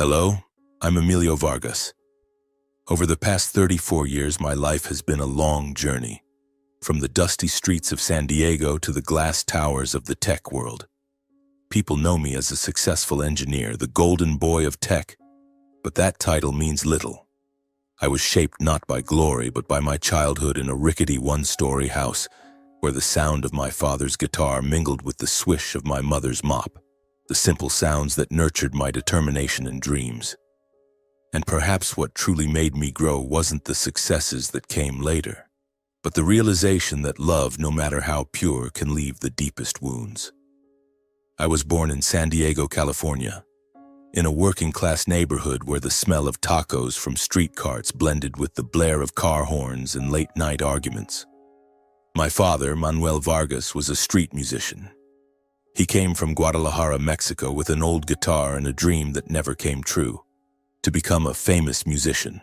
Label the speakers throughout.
Speaker 1: Hello, I'm Emilio Vargas. Over the past 34 years, my life has been a long journey, from the dusty streets of San Diego to the glass towers of the tech world. People know me as a successful engineer, the golden boy of tech, but that title means little. I was shaped not by glory, but by my childhood in a rickety one-story house where the sound of my father's guitar mingled with the swish of my mother's mop, the simple sounds that nurtured my determination and dreams. And perhaps what truly made me grow wasn't the successes that came later, but the realization that love, no matter how pure, can leave the deepest wounds. I was born in San Diego, California, in a working-class neighborhood where the smell of tacos from street carts blended with the blare of car horns and late-night arguments. My father, Manuel Vargas, was a street musician. He came from Guadalajara, Mexico, with an old guitar and a dream that never came true: to become a famous musician.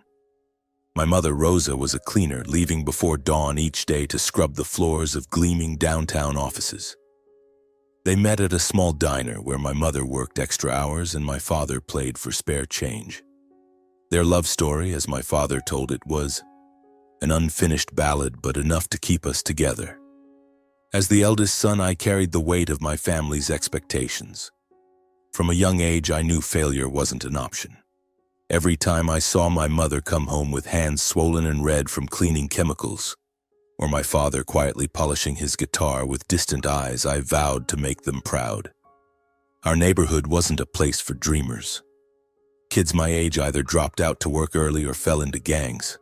Speaker 1: My mother, Rosa, was a cleaner, leaving before dawn each day to scrub the floors of gleaming downtown offices. They met at a small diner where my mother worked extra hours and my father played for spare change. Their love story, as my father told it, was an unfinished ballad, but enough to keep us together. As the eldest son, I carried the weight of my family's expectations. From a young age, I knew failure wasn't an option. Every time I saw my mother come home with hands swollen and red from cleaning chemicals, or my father quietly polishing his guitar with distant eyes, I vowed to make them proud. Our neighborhood wasn't a place for dreamers. Kids my age either dropped out to work early or fell into gangs.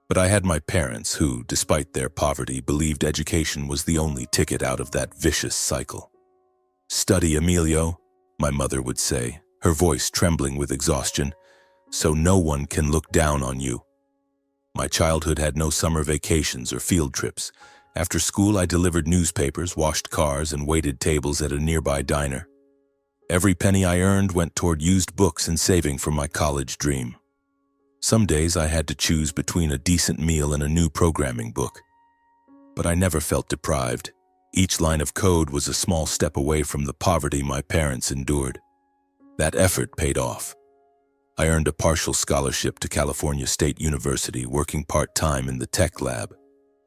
Speaker 1: But I had my parents who, despite their poverty, believed education was the only ticket out of that vicious cycle. "Study, Emilio," my mother would say, her voice trembling with exhaustion, "so no one can look down on you." My childhood had no summer vacations or field trips. After school, I delivered newspapers, washed cars, and waited tables at a nearby diner. Every penny I earned went toward used books and saving for my college dream. Some days I had to choose between a decent meal and a new programming book. But I never felt deprived. Each line of code was a small step away from the poverty my parents endured. That effort paid off. I earned a partial scholarship to California State University, working part-time in the tech lab,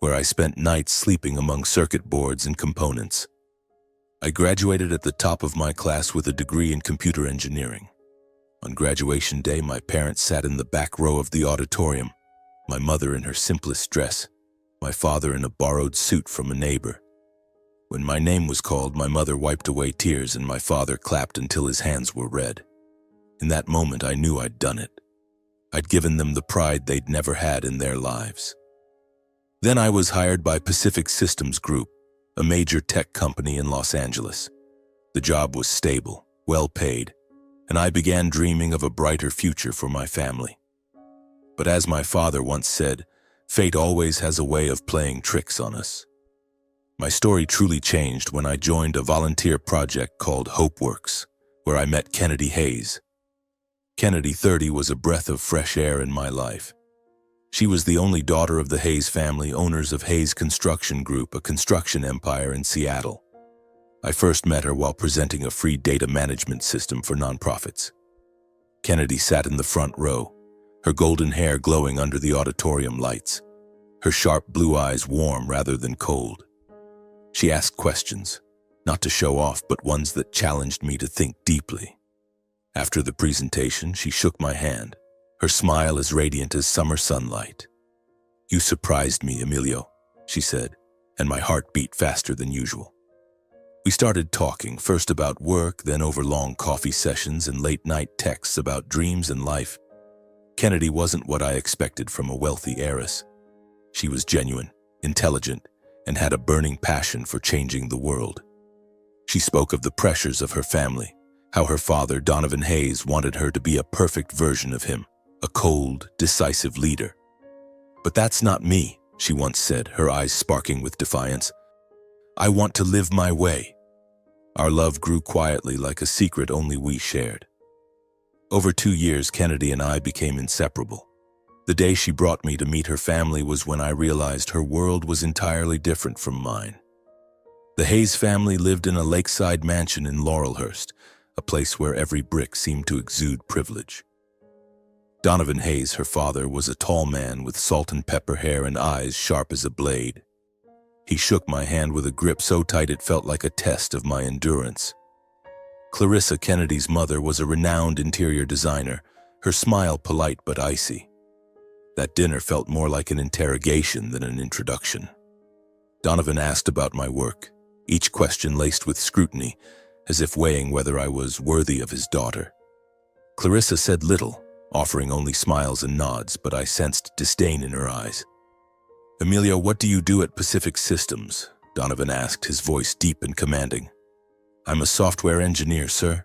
Speaker 1: where I spent nights sleeping among circuit boards and components. I graduated at the top of my class with a degree in computer engineering. On graduation day, my parents sat in the back row of the auditorium, my mother in her simplest dress, my father in a borrowed suit from a neighbor. When my name was called, my mother wiped away tears and my father clapped until his hands were red. In that moment, I knew I'd done it. I'd given them the pride they'd never had in their lives. Then I was hired by Pacific Systems Group, a major tech company in Los Angeles. The job was stable, well paid, and I began dreaming of a brighter future for my family. But as my father once said, fate always has a way of playing tricks on us. My story truly changed when I joined a volunteer project called HopeWorks, where I met Kennedy Hayes. Kennedy, 30, was a breath of fresh air in my life. She was the only daughter of the Hayes family, owners of Hayes Construction Group, a construction empire in Seattle. I first met her while presenting a free data management system for nonprofits. Kennedy sat in the front row, her golden hair glowing under the auditorium lights, her sharp blue eyes warm rather than cold. She asked questions, not to show off, but ones that challenged me to think deeply. After the presentation, she shook my hand, her smile as radiant as summer sunlight. "You surprised me, Emilio," she said, and my heart beat faster than usual. We started talking, first about work, then over long coffee sessions and late-night texts about dreams and life. Kennedy wasn't what I expected from a wealthy heiress. She was genuine, intelligent, and had a burning passion for changing the world. She spoke of the pressures of her family, how her father, Donovan Hayes, wanted her to be a perfect version of him, a cold, decisive leader. "But that's not me," she once said, her eyes sparking with defiance. "I want to live my way." Our love grew quietly, like a secret only we shared. Over 2 years, Kennedy and I became inseparable. The day she brought me to meet her family was when I realized her world was entirely different from mine. The Hayes family lived in a lakeside mansion in Laurelhurst, a place where every brick seemed to exude privilege. Donovan Hayes, her father, was a tall man with salt and pepper hair and eyes sharp as a blade. He shook my hand with a grip so tight it felt like a test of my endurance. Clarissa, Kennedy's mother, was a renowned interior designer, her smile polite but icy. That dinner felt more like an interrogation than an introduction. Donovan asked about my work, each question laced with scrutiny, as if weighing whether I was worthy of his daughter. Clarissa said little, offering only smiles and nods, but I sensed disdain in her eyes. "Emilio, what do you do at Pacific Systems?" Donovan asked, his voice deep and commanding. "I'm a software engineer, sir.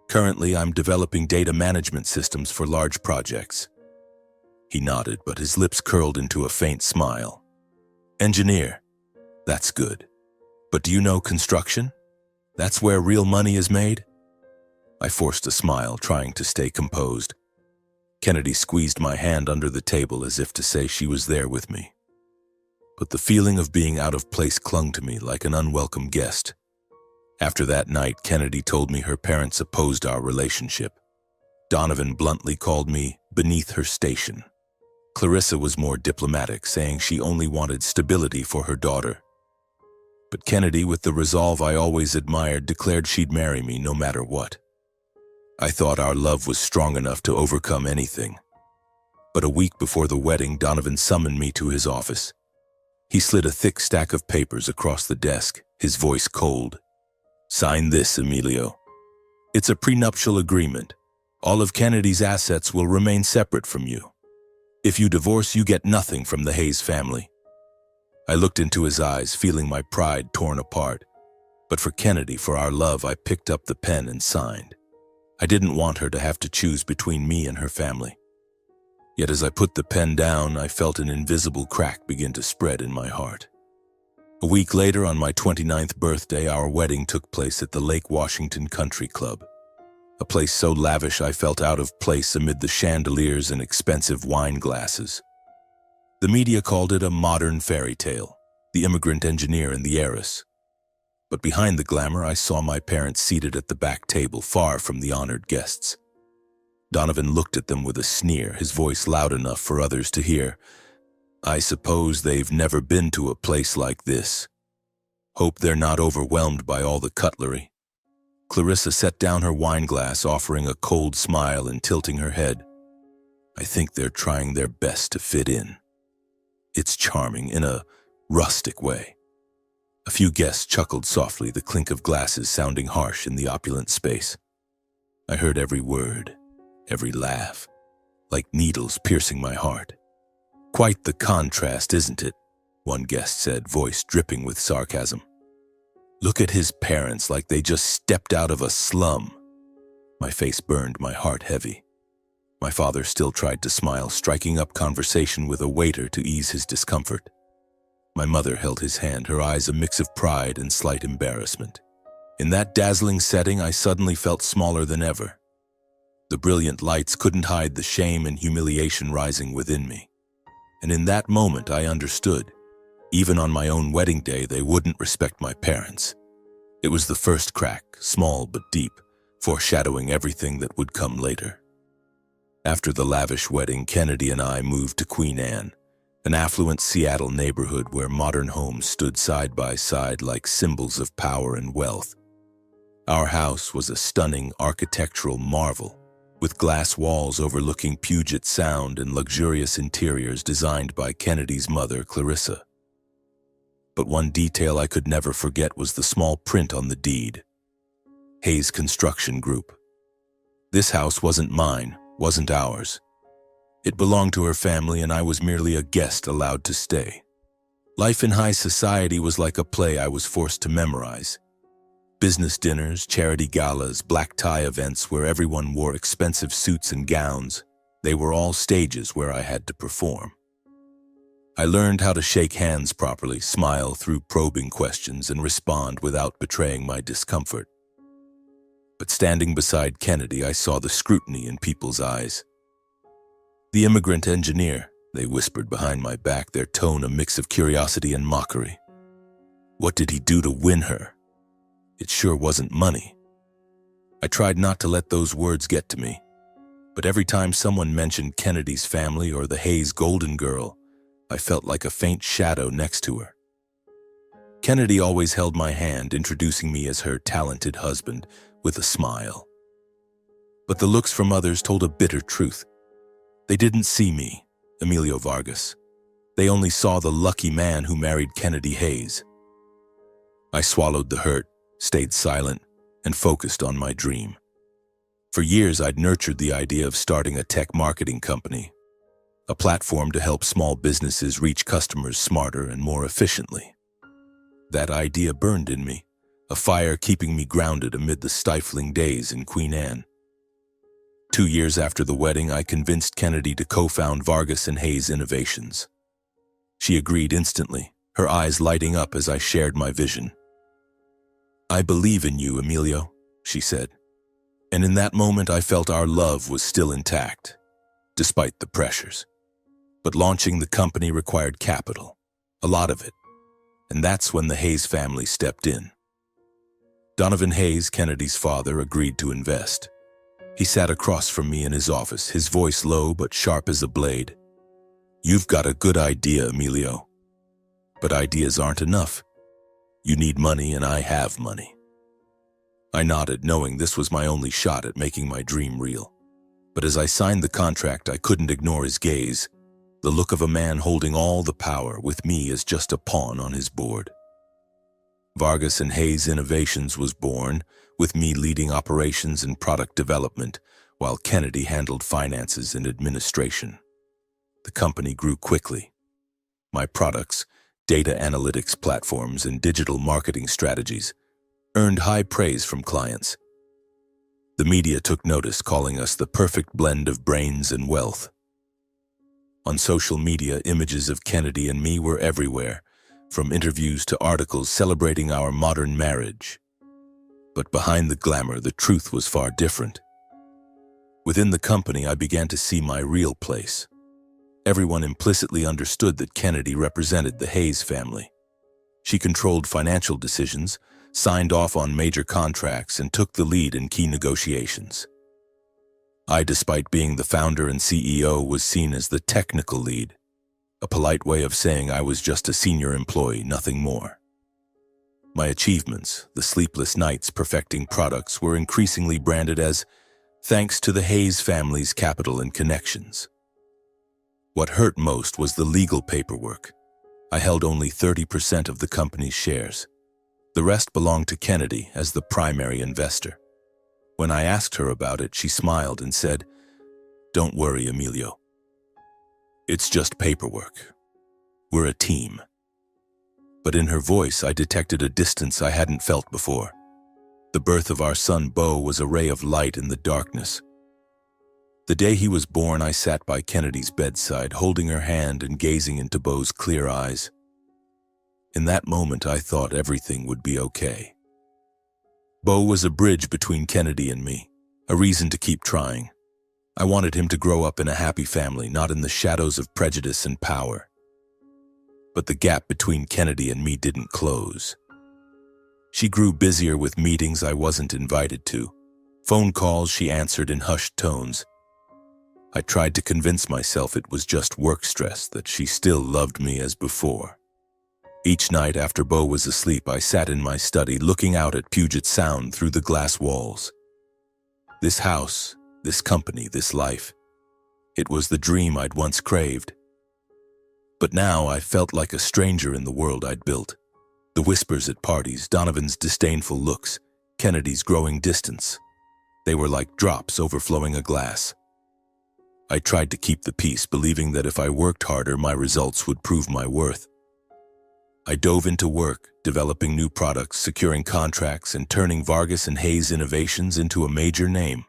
Speaker 1: Currently, I'm developing data management systems for large projects." He nodded, but his lips curled into a faint smile. "Engineer, that's good. But do you know construction? That's where real money is made?" I forced a smile, trying to stay composed. Kennedy squeezed my hand under the table as if to say she was there with me. But the feeling of being out of place clung to me like an unwelcome guest. After that night, Kennedy told me her parents opposed our relationship. Donovan bluntly called me beneath her station. Clarissa was more diplomatic, saying she only wanted stability for her daughter. But Kennedy, with the resolve I always admired, declared she'd marry me no matter what. I thought our love was strong enough to overcome anything. But a week before the wedding, Donovan summoned me to his office. He slid a thick stack of papers across the desk, his voice cold. "Sign this, Emilio. It's a prenuptial agreement. All of Kennedy's assets will remain separate from you. If you divorce, you get nothing from the Hayes family." I looked into his eyes, feeling my pride torn apart. But for Kennedy, for our love, I picked up the pen and signed. I didn't want her to have to choose between me and her family. Yet as I put the pen down, I felt an invisible crack begin to spread in my heart. A week later, on my 29th birthday, our wedding took place at the Lake Washington Country Club, a place so lavish I felt out of place amid the chandeliers and expensive wine glasses. The media called it a modern fairy tale, the immigrant engineer and the heiress. But behind the glamour, I saw my parents seated at the back table, far from the honored guests. Donovan looked at them with a sneer, his voice loud enough for others to hear. "I suppose they've never been to a place like this. Hope they're not overwhelmed by all the cutlery." Clarissa set down her wine glass, offering a cold smile and tilting her head. "I think they're trying their best to fit in. It's charming in a rustic way." A few guests chuckled softly, the clink of glasses sounding harsh in the opulent space. I heard every word, every laugh, like needles piercing my heart. "Quite the contrast, isn't it?" one guest said, voice dripping with sarcasm. "Look at his parents, like they just stepped out of a slum." My face burned, my heart heavy. My father still tried to smile, striking up conversation with a waiter to ease his discomfort. My mother held his hand, her eyes a mix of pride and slight embarrassment. In that dazzling setting, I suddenly felt smaller than ever. The brilliant lights couldn't hide the shame and humiliation rising within me. And in that moment, I understood. Even on my own wedding day, they wouldn't respect my parents. It was the first crack, small but deep, foreshadowing everything that would come later. After the lavish wedding, Kennedy and I moved to Queen Anne, an affluent Seattle neighborhood where modern homes stood side by side like symbols of power and wealth. Our house was a stunning architectural marvel, with glass walls overlooking Puget Sound and luxurious interiors designed by Kennedy's mother, Clarissa. But one detail I could never forget was the small print on the deed. Hayes Construction Group. This house wasn't mine, wasn't ours. It belonged to her family, and I was merely a guest allowed to stay. Life in high society was like a play I was forced to memorize. Business dinners, charity galas, black tie events where everyone wore expensive suits and gowns, they were all stages where I had to perform. I learned how to shake hands properly, smile through probing questions, and respond without betraying my discomfort. But standing beside Kennedy, I saw the scrutiny in people's eyes. "The immigrant engineer," they whispered behind my back, their tone a mix of curiosity and mockery. What did he do to win her? It sure wasn't money. I tried not to let those words get to me, but every time someone mentioned Kennedy's family or the Hayes Golden Girl, I felt like a faint shadow next to her. Kennedy always held my hand, introducing me as her talented husband with a smile. But the looks from others told a bitter truth. They didn't see me, Emilio Vargas. They only saw the lucky man who married Kennedy Hayes. I swallowed the hurt, stayed silent, and focused on my dream. For years, I'd nurtured the idea of starting a tech marketing company, a platform to help small businesses reach customers smarter and more efficiently. That idea burned in me, a fire keeping me grounded amid the stifling days in Queen Anne. 2 years after the wedding, I convinced Kennedy to co-found Vargas and Hayes Innovations. She agreed instantly, her eyes lighting up as I shared my vision. "I believe in you, Emilio," she said. And in that moment, I felt our love was still intact, despite the pressures. But launching the company required capital, a lot of it. And that's when the Hayes family stepped in. Donovan Hayes, Kennedy's father, agreed to invest. He sat across from me in his office, his voice low but sharp as a blade. "You've got a good idea, Emilio. But ideas aren't enough. You need money, and I have money." I nodded, knowing this was my only shot at making my dream real. But as I signed the contract, I couldn't ignore his gaze, the look of a man holding all the power, with me as just a pawn on his board. Vargas and Hayes Innovations was born, with me leading operations and product development, while Kennedy handled finances and administration. The company grew quickly. My products, data analytics platforms, and digital marketing strategies earned high praise from clients. The media took notice, calling us the perfect blend of brains and wealth. On social media, images of Kennedy and me were everywhere, from interviews to articles celebrating our modern marriage. But behind the glamour, the truth was far different. Within the company, I began to see my real place. Everyone implicitly understood that Kennedy represented the Hayes family. She controlled financial decisions, signed off on major contracts, and took the lead in key negotiations. I, despite being the founder and CEO, was seen as the technical lead, a polite way of saying I was just a senior employee, nothing more. My achievements, the sleepless nights perfecting products, were increasingly branded as thanks to the Hayes family's capital and connections. What hurt most was the legal paperwork. I held only 30% of the company's shares. The rest belonged to Kennedy as the primary investor. When I asked her about it, she smiled and said, "Don't worry, Emilio. It's just paperwork. We're a team." But in her voice, I detected a distance I hadn't felt before. The birth of our son, Beau, was a ray of light in the darkness. The day he was born, I sat by Kennedy's bedside, holding her hand and gazing into Beau's clear eyes. In that moment, I thought everything would be okay. Beau was a bridge between Kennedy and me, a reason to keep trying. I wanted him to grow up in a happy family, not in the shadows of prejudice and power. But the gap between Kennedy and me didn't close. She grew busier with meetings I wasn't invited to, phone calls she answered in hushed tones. I tried to convince myself it was just work stress, that she still loved me as before. Each night after Beau was asleep, I sat in my study, looking out at Puget Sound through the glass walls. This house, this company, this life, it was the dream I'd once craved. But now I felt like a stranger in the world I'd built. The whispers at parties, Donovan's disdainful looks, Kennedy's growing distance. They were like drops overflowing a glass. I tried to keep the peace, believing that if I worked harder, my results would prove my worth. I dove into work, developing new products, securing contracts, and turning Vargas and Hayes Innovations into a major name.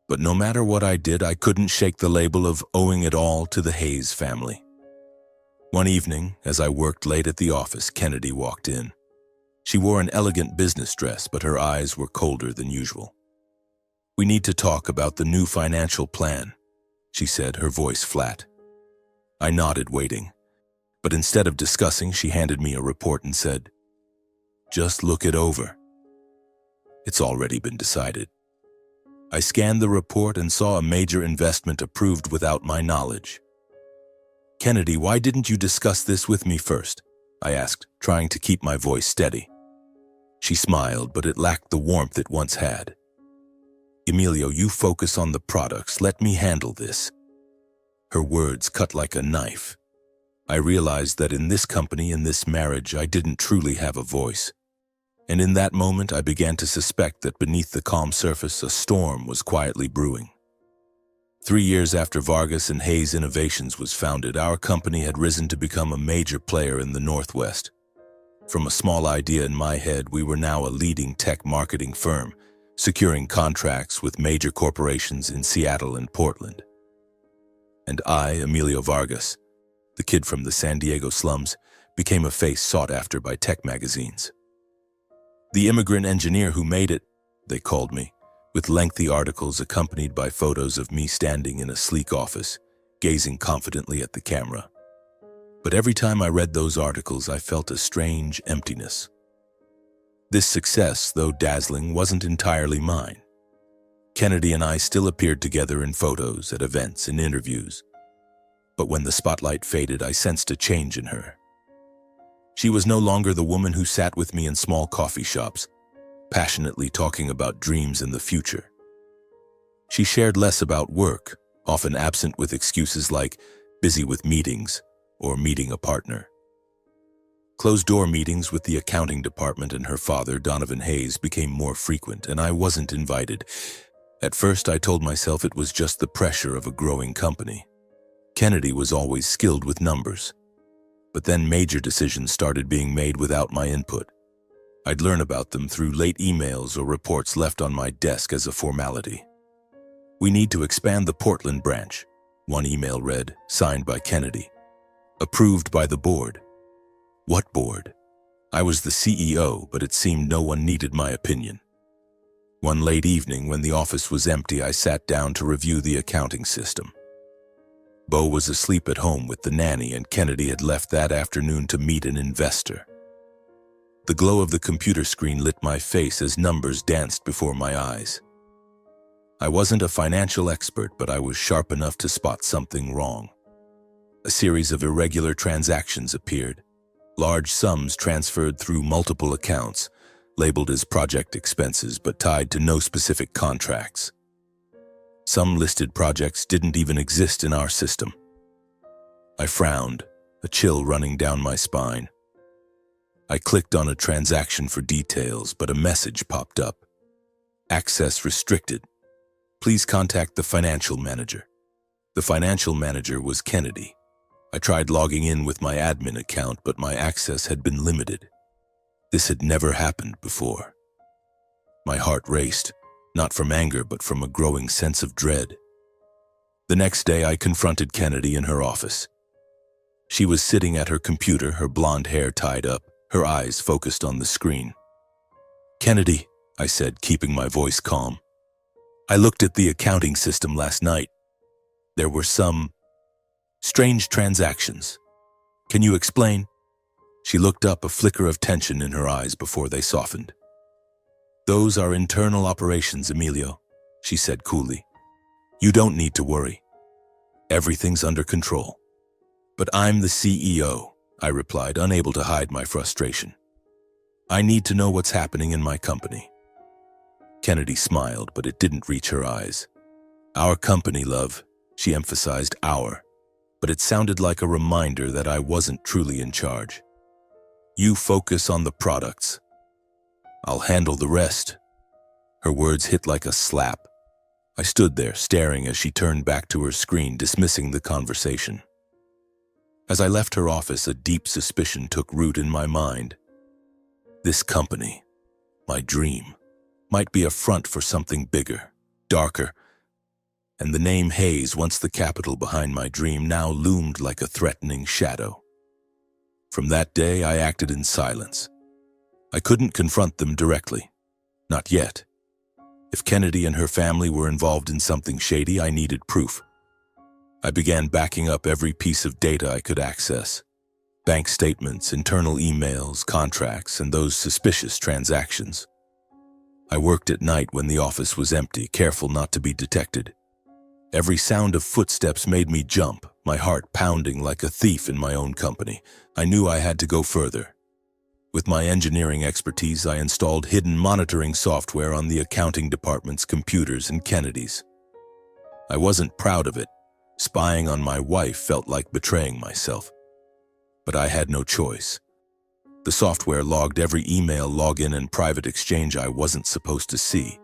Speaker 1: But no matter what I did, I couldn't shake the label of owing it all to the Hayes family. One evening, as I worked late at the office, Kennedy walked in. She wore an elegant business dress, but her eyes were colder than usual. "We need to talk about the new financial plan," she said, her voice flat. I nodded, waiting. But instead of discussing, she handed me a report and said, "Just look it over. It's already been decided." I scanned the report and saw a major investment approved without my knowledge. "Kennedy, why didn't you discuss this with me first?" I asked, trying to keep my voice steady. She smiled, but it lacked the warmth it once had. "Emilio, you focus on the products. Let me handle this." Her words cut like a knife. I realized that in this company, in this marriage, I didn't truly have a voice. And in that moment, I began to suspect that beneath the calm surface, a storm was quietly brewing. 3 years after Vargas and Hayes Innovations was founded, our company had risen to become a major player in the Northwest. From a small idea in my head, we were now a leading tech marketing firm, securing contracts with major corporations in Seattle and Portland. And I, Emilio Vargas, the kid from the San Diego slums, became a face sought after by tech magazines. "The immigrant engineer who made it," they called me, with lengthy articles accompanied by photos of me standing in a sleek office, gazing confidently at the camera. But every time I read those articles, I felt a strange emptiness. This success, though dazzling, wasn't entirely mine. Kennedy and I still appeared together in photos, at events, and interviews. But when the spotlight faded, I sensed a change in her. She was no longer the woman who sat with me in small coffee shops, passionately talking about dreams and the future. She shared less about work, often absent with excuses like busy with meetings or meeting a partner. Closed-door meetings with the accounting department and her father, Donovan Hayes, became more frequent, and I wasn't invited. At first, I told myself it was just the pressure of a growing company. Kennedy was always skilled with numbers. But then major decisions started being made without my input. I'd learn about them through late emails or reports left on my desk as a formality. "We need to expand the Portland branch," one email read, signed by Kennedy. "Approved by the board." What board? I was the CEO, but it seemed no one needed my opinion. One late evening, when the office was empty, I sat down to review the accounting system. Bo was asleep at home with the nanny, and Kennedy had left that afternoon to meet an investor. The glow of the computer screen lit my face as numbers danced before my eyes. I wasn't a financial expert, but I was sharp enough to spot something wrong. A series of irregular transactions appeared. Large sums transferred through multiple accounts, labeled as project expenses but tied to no specific contracts. Some listed projects didn't even exist in our system. I frowned, a chill running down my spine. I clicked on a transaction for details, but a message popped up. "Access restricted. Please contact the financial manager." The financial manager was Kennedy. I tried logging in with my admin account, but my access had been limited. This had never happened before. My heart raced, not from anger, but from a growing sense of dread. The next day, I confronted Kennedy in her office. She was sitting at her computer, her blonde hair tied up, her eyes focused on the screen. "Kennedy," I said, keeping my voice calm, "I looked at the accounting system last night. There were some strange transactions. Can you explain?" She looked up, a flicker of tension in her eyes before they softened. "Those are internal operations, Emilio," she said coolly. "You don't need to worry. Everything's under control." "But I'm the CEO," I replied, unable to hide my frustration. "I need to know what's happening in my company." Kennedy smiled, but it didn't reach her eyes. "Our company, love," she emphasized, "our," but it sounded like a reminder that I wasn't truly in charge. "You focus on the products. I'll handle the rest." Her words hit like a slap. I stood there, staring as she turned back to her screen, dismissing the conversation. As I left her office, a deep suspicion took root in my mind. This company, my dream, might be a front for something bigger, darker, and the name Hayes, once the capital behind my dream, now loomed like a threatening shadow. From that day, I acted in silence. I couldn't confront them directly. Not yet. If Kennedy and her family were involved in something shady, I needed proof. I began backing up every piece of data I could access. Bank statements, internal emails, contracts, and those suspicious transactions. I worked at night when the office was empty, careful not to be detected. Every sound of footsteps made me jump, my heart pounding like a thief in my own company. I knew I had to go further. With my engineering expertise, I installed hidden monitoring software on the accounting department's computers in Kennedy's. I wasn't proud of it. Spying on my wife felt like betraying myself. But I had no choice. The software logged every email, login, and private exchange I wasn't supposed to see.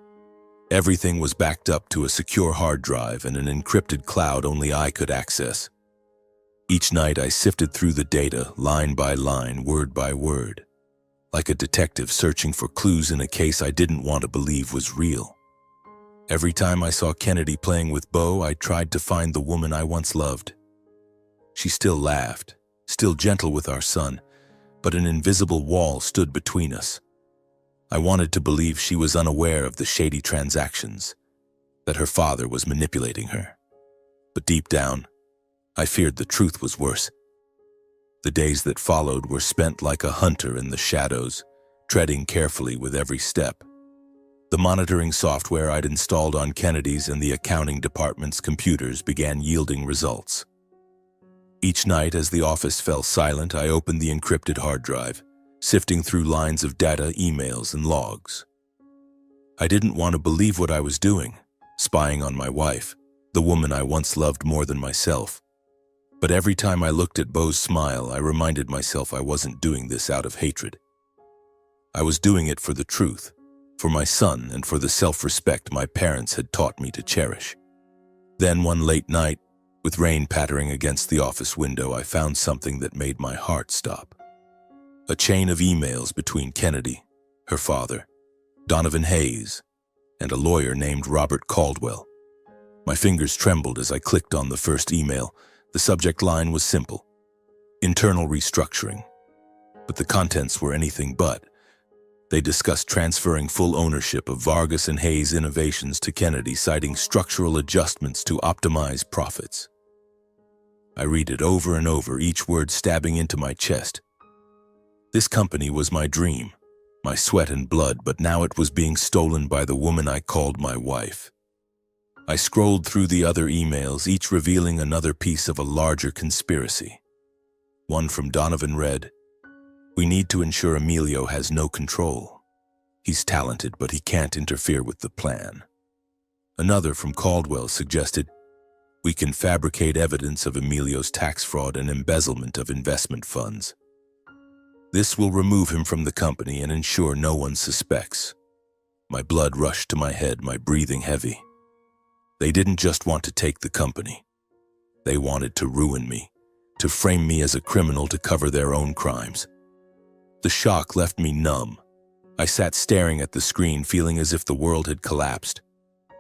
Speaker 1: Everything was backed up to a secure hard drive and an encrypted cloud only I could access. Each night I sifted through the data, line by line, word by word, like a detective searching for clues in a case I didn't want to believe was real. Every time I saw Kennedy playing with Bo, I tried to find the woman I once loved. She still laughed, still gentle with our son, but an invisible wall stood between us. I wanted to believe she was unaware of the shady transactions, that her father was manipulating her. But deep down, I feared the truth was worse. The days that followed were spent like a hunter in the shadows, treading carefully with every step. The monitoring software I'd installed on Kennedy's and the accounting department's computers began yielding results. Each night, as the office fell silent, I opened the encrypted hard drive, sifting through lines of data, emails, and logs. I didn't want to believe what I was doing, spying on my wife, the woman I once loved more than myself. But every time I looked at Bo's smile, I reminded myself I wasn't doing this out of hatred. I was doing it for the truth, for my son, and for the self-respect my parents had taught me to cherish. Then one late night, with rain pattering against the office window, I found something that made my heart stop. A chain of emails between Kennedy, her father, Donovan Hayes, and a lawyer named Robert Caldwell. My fingers trembled as I clicked on the first email. The subject line was simple: internal restructuring. But the contents were anything but. They discussed transferring full ownership of Vargas and Hayes Innovations to Kennedy, citing structural adjustments to optimize profits. I read it over and over, each word stabbing into my chest. This company was my dream, my sweat and blood, but now it was being stolen by the woman I called my wife. I scrolled through the other emails, each revealing another piece of a larger conspiracy. One from Donovan read, "We need to ensure Emilio has no control. He's talented, but he can't interfere with the plan." Another from Caldwell suggested, "We can fabricate evidence of Emilio's tax fraud and embezzlement of investment funds. This will remove him from the company and ensure no one suspects." My blood rushed to my head, my breathing heavy. They didn't just want to take the company. They wanted to ruin me, to frame me as a criminal to cover their own crimes. The shock left me numb. I sat staring at the screen, feeling as if the world had collapsed.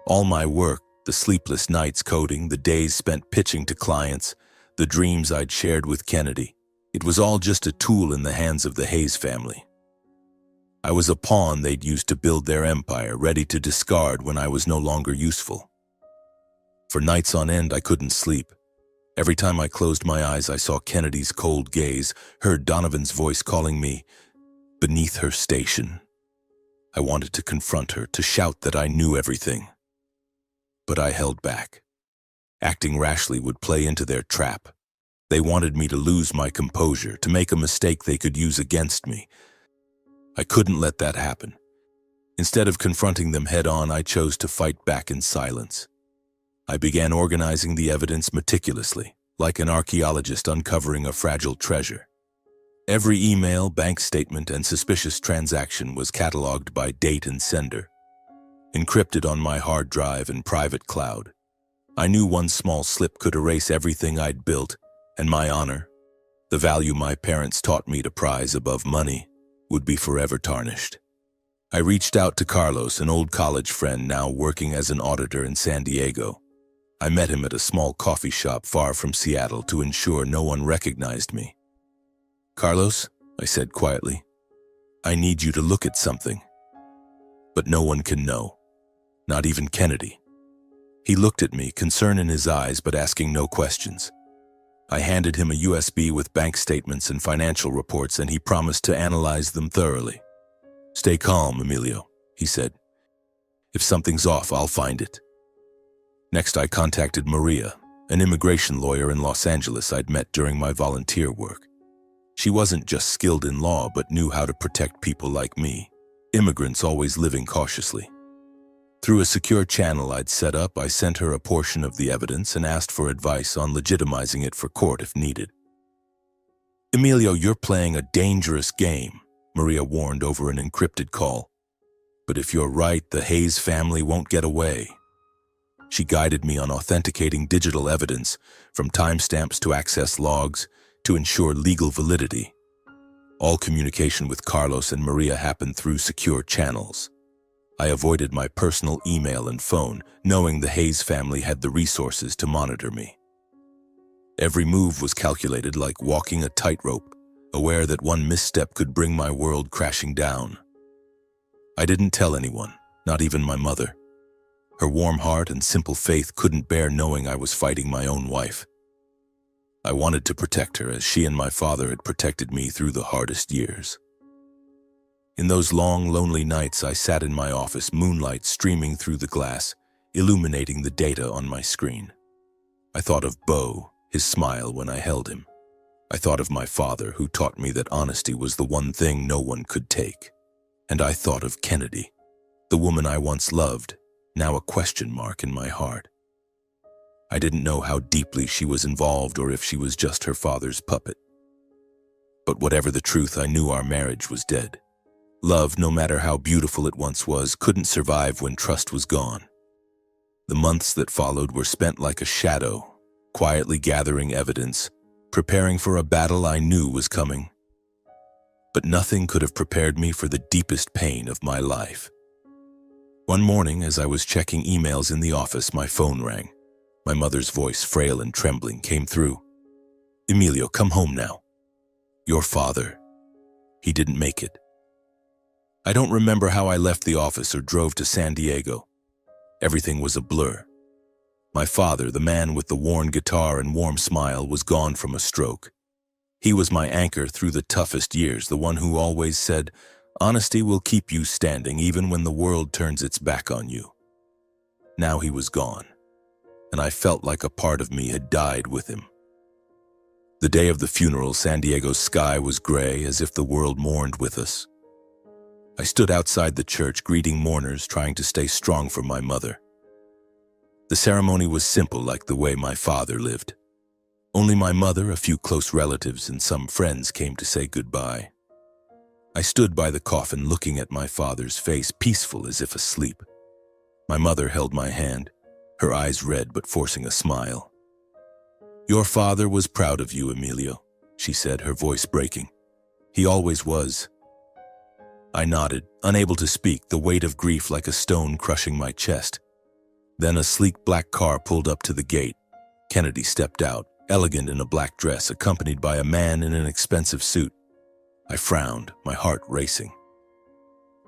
Speaker 1: All my work, the sleepless nights coding, the days spent pitching to clients, the dreams I'd shared with Kennedy, it was all just a tool in the hands of the Hayes family. I was a pawn they'd used to build their empire, ready to discard when I was no longer useful. For nights on end, I couldn't sleep. Every time I closed my eyes, I saw Kennedy's cold gaze, heard Donovan's voice calling me beneath her station. I wanted to confront her, to shout that I knew everything. But I held back. Acting rashly would play into their trap. They wanted me to lose my composure, to make a mistake they could use against me. I couldn't let that happen. Instead of confronting them head-on, I chose to fight back in silence. I began organizing the evidence meticulously, like an archaeologist uncovering a fragile treasure. Every email, bank statement, and suspicious transaction was cataloged by date and sender, encrypted on my hard drive and private cloud. I knew one small slip could erase everything I'd built, and my honor, the value my parents taught me to prize above money, would be forever tarnished. I reached out to Carlos, an old college friend now working as an auditor in San Diego. I met him at a small coffee shop far from Seattle to ensure no one recognized me. "Carlos," I said quietly, "I need you to look at something. But no one can know, not even Kennedy." He looked at me, concern in his eyes but asking no questions. I handed him a USB with bank statements and financial reports, and he promised to analyze them thoroughly. "Stay calm, Emilio," he said. If something's off, I'll find it. Next, I contacted Maria, an immigration lawyer in Los Angeles I'd met during my volunteer work. She wasn't just skilled in law, but knew how to protect people like me, immigrants always living cautiously. Through a secure channel I'd set up, I sent her a portion of the evidence and asked for advice on legitimizing it for court if needed. "Emilio, you're playing a dangerous game," Maria warned over an encrypted call. "But if you're right, the Hayes family won't get away." She guided me on authenticating digital evidence, from timestamps to access logs, to ensure legal validity. All communication with Carlos and Maria happened through secure channels. I avoided my personal email and phone, knowing the Hayes family had the resources to monitor me. Every move was calculated, like walking a tightrope, aware that one misstep could bring my world crashing down. I didn't tell anyone, not even my mother. Her warm heart and simple faith couldn't bear knowing I was fighting my own wife. I wanted to protect her as she and my father had protected me through the hardest years. In those long, lonely nights, I sat in my office, moonlight streaming through the glass, illuminating the data on my screen. I thought of Bo, his smile when I held him. I thought of my father, who taught me that honesty was the one thing no one could take. And I thought of Kennedy, the woman I once loved, now a question mark in my heart. I didn't know how deeply she was involved or if she was just her father's puppet. But whatever the truth, I knew our marriage was dead. Love, no matter how beautiful it once was, couldn't survive when trust was gone. The months that followed were spent like a shadow, quietly gathering evidence, preparing for a battle I knew was coming. But nothing could have prepared me for the deepest pain of my life. One morning, as I was checking emails in the office, my phone rang. My mother's voice, frail and trembling, came through. "Emilio, come home now. Your father, he didn't make it." I don't remember how I left the office or drove to San Diego. Everything was a blur. My father, the man with the worn guitar and warm smile, was gone from a stroke. He was my anchor through the toughest years, the one who always said, "Honesty will keep you standing even when the world turns its back on you." Now he was gone, and I felt like a part of me had died with him. The day of the funeral, San Diego's sky was gray, as if the world mourned with us. I stood outside the church, greeting mourners, trying to stay strong for my mother. The ceremony was simple, like the way my father lived. Only my mother, a few close relatives, and some friends came to say goodbye. I stood by the coffin, looking at my father's face, peaceful as if asleep. My mother held my hand, her eyes red but forcing a smile. "Your father was proud of you, Emilio," she said, her voice breaking. "He always was." I nodded, unable to speak, the weight of grief like a stone crushing my chest. Then a sleek black car pulled up to the gate. Kennedy stepped out, elegant in a black dress, accompanied by a man in an expensive suit. I frowned, my heart racing.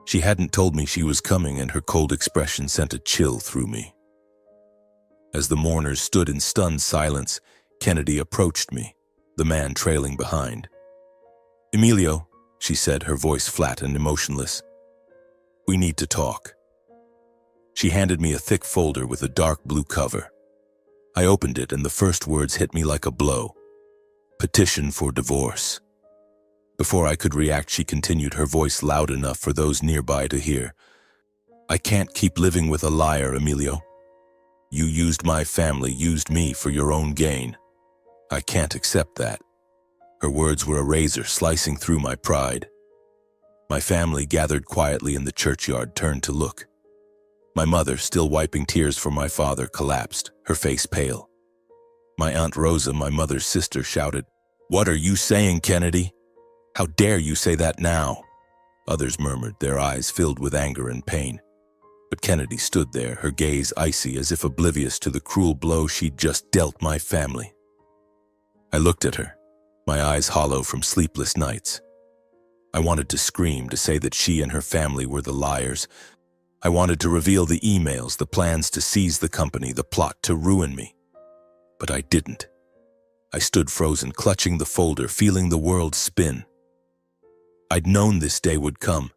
Speaker 1: She hadn't told me she was coming, and her cold expression sent a chill through me. As the mourners stood in stunned silence, Kennedy approached me, the man trailing behind. "Emilio," she said, her voice flat and emotionless. "We need to talk." She handed me a thick folder with a dark blue cover. I opened it, and the first words hit me like a blow. "Petition for divorce." Before I could react, she continued, her voice loud enough for those nearby to hear. "I can't keep living with a liar, Emilio. You used my family, used me for your own gain. I can't accept that." Her words were a razor slicing through my pride. My family, gathered quietly in the churchyard, turned to look. My mother, still wiping tears for my father, collapsed, her face pale. My Aunt Rosa, my mother's sister, shouted, "What are you saying, Kennedy? How dare you say that now?" Others murmured, their eyes filled with anger and pain. But Kennedy stood there, her gaze icy, as if oblivious to the cruel blow she'd just dealt my family. I looked at her, my eyes hollow from sleepless nights. I wanted to scream, to say that she and her family were the liars. I wanted to reveal the emails, the plans to seize the company, the plot to ruin me. But I didn't. I stood frozen, clutching the folder, feeling the world spin. I'd known this day would come.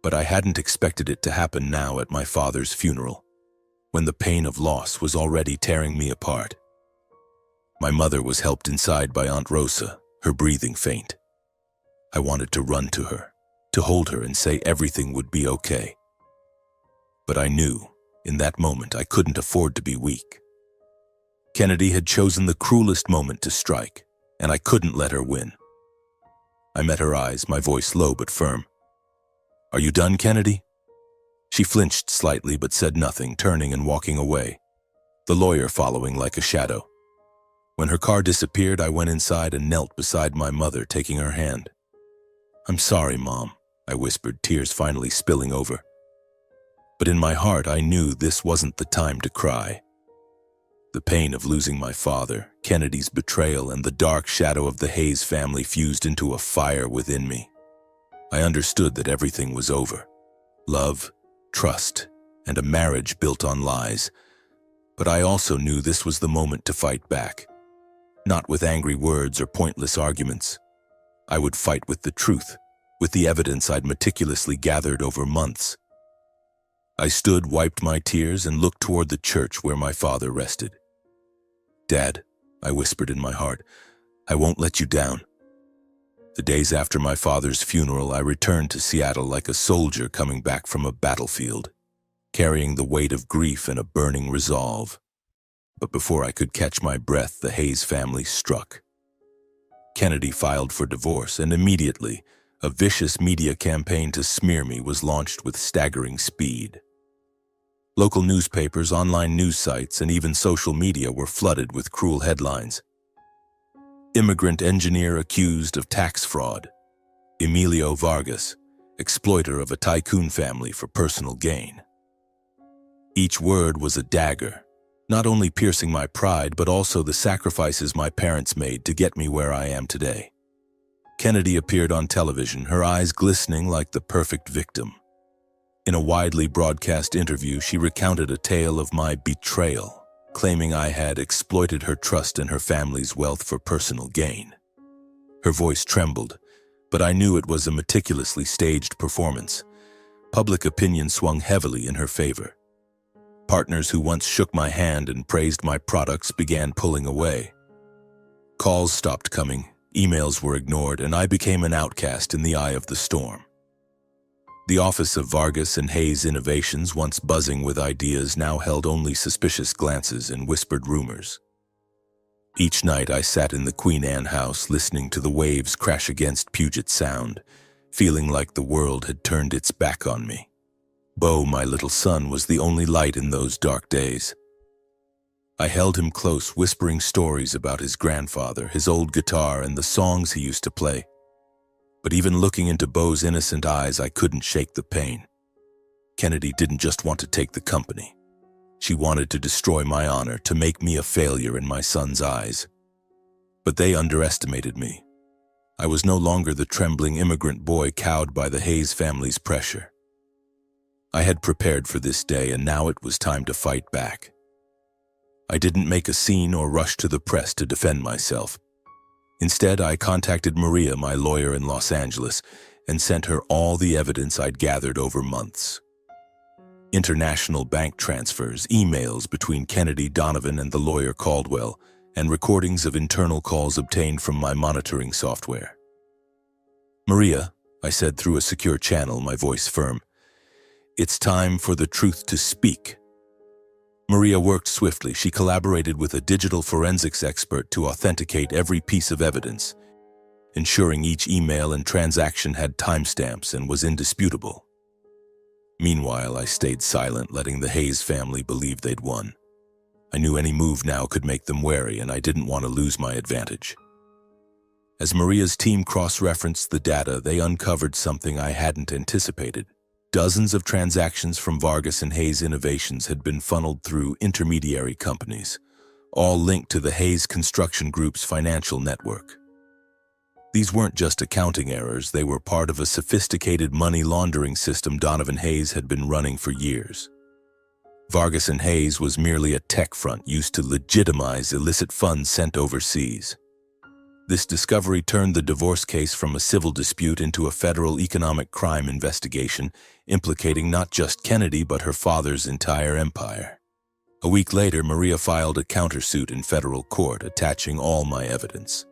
Speaker 1: But I hadn't expected it to happen now at my father's funeral, when the pain of loss was already tearing me apart. My mother was helped inside by Aunt Rosa, her breathing faint. I wanted to run to her, to hold her and say everything would be okay. But I knew, in that moment, I couldn't afford to be weak. Kennedy had chosen the cruelest moment to strike, and I couldn't let her win. I met her eyes, my voice low but firm. "Are you done, Kennedy?" She flinched slightly but said nothing, turning and walking away, the lawyer following like a shadow. When her car disappeared, I went inside and knelt beside my mother, taking her hand. "I'm sorry, Mom," I whispered, tears finally spilling over. But in my heart, I knew this wasn't the time to cry. The pain of losing my father, Kennedy's betrayal, and the dark shadow of the Hayes family fused into a fire within me. I understood that everything was over. Love, trust, and a marriage built on lies. But I also knew this was the moment to fight back. Not with angry words or pointless arguments. I would fight with the truth, with the evidence I'd meticulously gathered over months. I stood, wiped my tears, and looked toward the church where my father rested. "Dad," I whispered in my heart, "I won't let you down." The days after my father's funeral, I returned to Seattle like a soldier coming back from a battlefield, carrying the weight of grief and a burning resolve. But before I could catch my breath, the Hayes family struck. Kennedy filed for divorce, and immediately, a vicious media campaign to smear me was launched with staggering speed. Local newspapers, online news sites, and even social media were flooded with cruel headlines. Immigrant engineer accused of tax fraud. Emilio Vargas, exploiter of a tycoon family for personal gain. Each word was a dagger, not only piercing my pride, but also the sacrifices my parents made to get me where I am today. Kennedy appeared on television, her eyes glistening like the perfect victim. In a widely broadcast interview, she recounted a tale of my betrayal, claiming I had exploited her trust and her family's wealth for personal gain. Her voice trembled, but I knew it was a meticulously staged performance. Public opinion swung heavily in her favor. Partners who once shook my hand and praised my products began pulling away. Calls stopped coming, emails were ignored, and I became an outcast in the eye of the storm. The office of Vargas and Hayes Innovations, once buzzing with ideas, now held only suspicious glances and whispered rumors. Each night I sat in the Queen Anne house, listening to the waves crash against Puget Sound, feeling like the world had turned its back on me. Beau, my little son, was the only light in those dark days. I held him close, whispering stories about his grandfather, his old guitar, and the songs he used to play. But even looking into Beau's innocent eyes, I couldn't shake the pain. Kennedy didn't just want to take the company. She wanted to destroy my honor, to make me a failure in my son's eyes. But they underestimated me. I was no longer the trembling immigrant boy cowed by the Hayes family's pressure. I had prepared for this day, and now it was time to fight back. I didn't make a scene or rush to the press to defend myself. Instead, I contacted Maria, my lawyer in Los Angeles, and sent her all the evidence I'd gathered over months. International bank transfers, emails between Kennedy Donovan and the lawyer Caldwell, and recordings of internal calls obtained from my monitoring software. "Maria," I said through a secure channel, my voice firm, "it's time for the truth to speak." Maria worked swiftly. She collaborated with a digital forensics expert to authenticate every piece of evidence, ensuring each email and transaction had timestamps and was indisputable. Meanwhile, I stayed silent, letting the Hayes family believe they'd won. I knew any move now could make them wary, and I didn't want to lose my advantage. As Maria's team cross-referenced the data, they uncovered something I hadn't anticipated. Dozens of transactions from Vargas and Hayes Innovations had been funneled through intermediary companies, all linked to the Hayes Construction Group's financial network. These weren't just accounting errors, they were part of a sophisticated money laundering system Donovan Hayes had been running for years. Vargas and Hayes was merely a tech front used to legitimize illicit funds sent overseas. This discovery turned the divorce case from a civil dispute into a federal economic crime investigation, implicating not just Kennedy but her father's entire empire. A week later, Maria filed a countersuit in federal court, attaching all my evidence.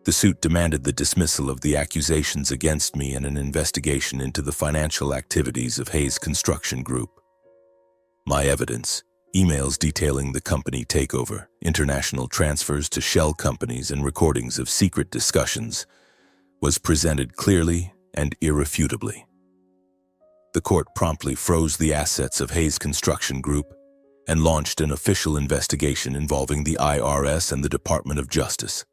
Speaker 1: The suit demanded the dismissal of the accusations against me and an investigation into the financial activities of Hayes Construction Group. My evidence, emails detailing the company takeover, international transfers to shell companies, and recordings of secret discussions, was presented clearly and irrefutably. The court promptly froze the assets of Hayes Construction Group and launched an official investigation involving the IRS and the Department of Justice.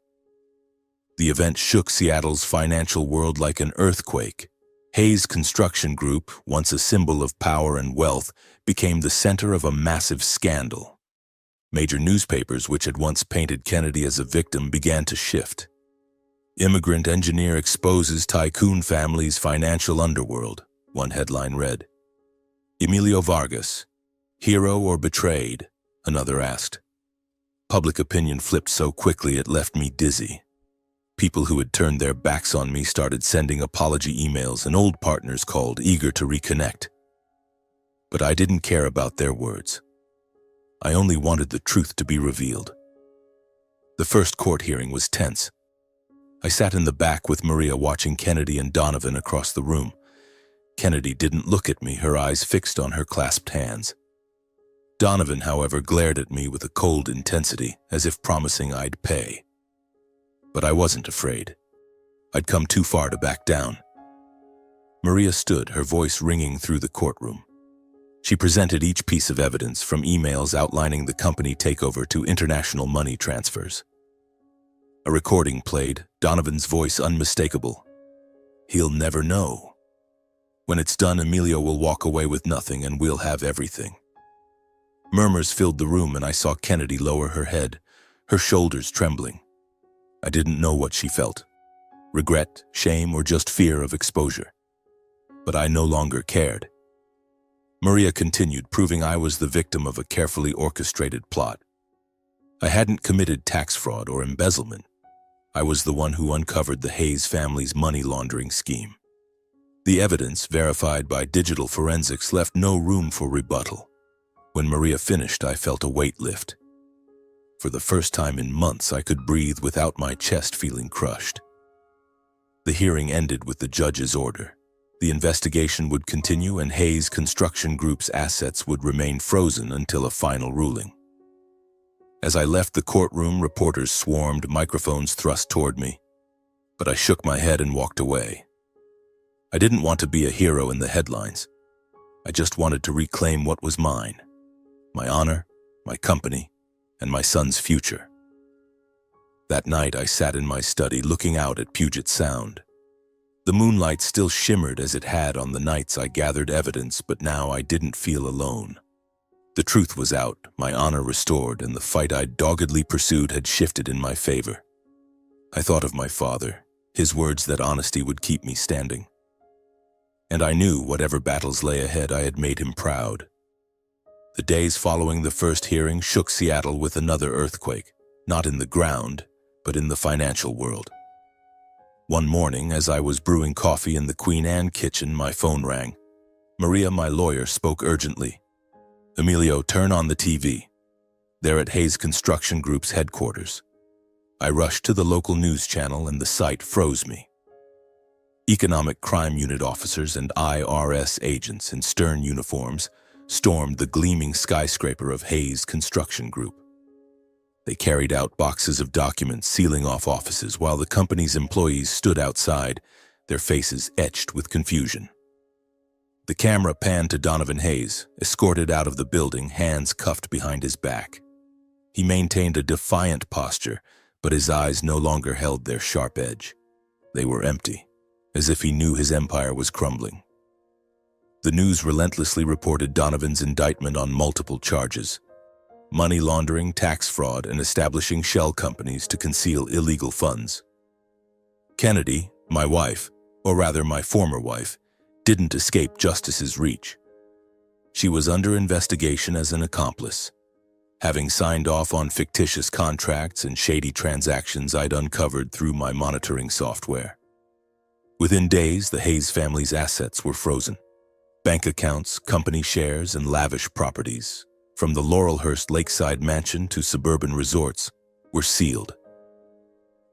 Speaker 1: The event shook Seattle's financial world like an earthquake. Hayes Construction Group, once a symbol of power and wealth, became the center of a massive scandal. Major newspapers, which had once painted Kennedy as a victim, began to shift. Immigrant engineer exposes tycoon family's financial underworld, one headline read. Emilio Vargas, hero or betrayed, another asked. Public opinion flipped so quickly it left me dizzy. People who had turned their backs on me started sending apology emails, and old partners called, eager to reconnect. But I didn't care about their words. I only wanted the truth to be revealed. The first court hearing was tense. I sat in the back with Maria, watching Kennedy and Donovan across the room. Kennedy didn't look at me, her eyes fixed on her clasped hands. Donovan, however, glared at me with a cold intensity, as if promising I'd pay. But I wasn't afraid. I'd come too far to back down. Maria stood, her voice ringing through the courtroom. She presented each piece of evidence, from emails outlining the company takeover to international money transfers. A recording played, Donovan's voice unmistakable. He'll never know. When it's done, Emilio will walk away with nothing and we'll have everything. Murmurs filled the room, and I saw Kennedy lower her head, her shoulders trembling. I didn't know what she felt, regret, shame, or just fear of exposure. But I no longer cared. Maria continued, proving I was the victim of a carefully orchestrated plot. I hadn't committed tax fraud or embezzlement. I was the one who uncovered the Hayes family's money laundering scheme. The evidence, verified by digital forensics, left no room for rebuttal. When Maria finished, I felt a weight lift. For the first time in months, I could breathe without my chest feeling crushed. The hearing ended with the judge's order. The investigation would continue, and Hayes Construction Group's assets would remain frozen until a final ruling. As I left the courtroom, reporters swarmed, microphones thrust toward me. But I shook my head and walked away. I didn't want to be a hero in the headlines. I just wanted to reclaim what was mine: my honor, my company, and my son's future. That night, I sat in my study looking out at Puget Sound. The moonlight still shimmered as it had on the nights I gathered evidence, but now I didn't feel alone. The truth was out, my honor restored, and the fight I'd doggedly pursued had shifted in my favor. I thought of my father, his words that honesty would keep me standing. And I knew whatever battles lay ahead, I had made him proud. The days following the first hearing shook Seattle with another earthquake, not in the ground, but in the financial world. One morning, as I was brewing coffee in the Queen Anne kitchen, my phone rang. Maria, my lawyer, spoke urgently. "Emilio, turn on the TV." They're at Hayes Construction Group's headquarters. I rushed to the local news channel, and the site froze me. Economic Crime Unit officers and IRS agents in stern uniforms stormed the gleaming skyscraper of Hayes Construction Group. They carried out boxes of documents, sealing off offices, while the company's employees stood outside, their faces etched with confusion. The camera panned to Donovan Hayes, escorted out of the building, hands cuffed behind his back. He maintained a defiant posture, but his eyes no longer held their sharp edge. They were empty, as if he knew his empire was crumbling. The news relentlessly reported Donovan's indictment on multiple charges: money laundering, tax fraud, and establishing shell companies to conceal illegal funds. Kennedy, my wife, or rather my former wife, didn't escape justice's reach. She was under investigation as an accomplice. having signed off on fictitious contracts and shady transactions I'd uncovered through my monitoring software. Within days, the Hayes family's assets were frozen. Bank accounts, company shares, and lavish properties, from the Laurelhurst lakeside mansion to suburban resorts, were sealed.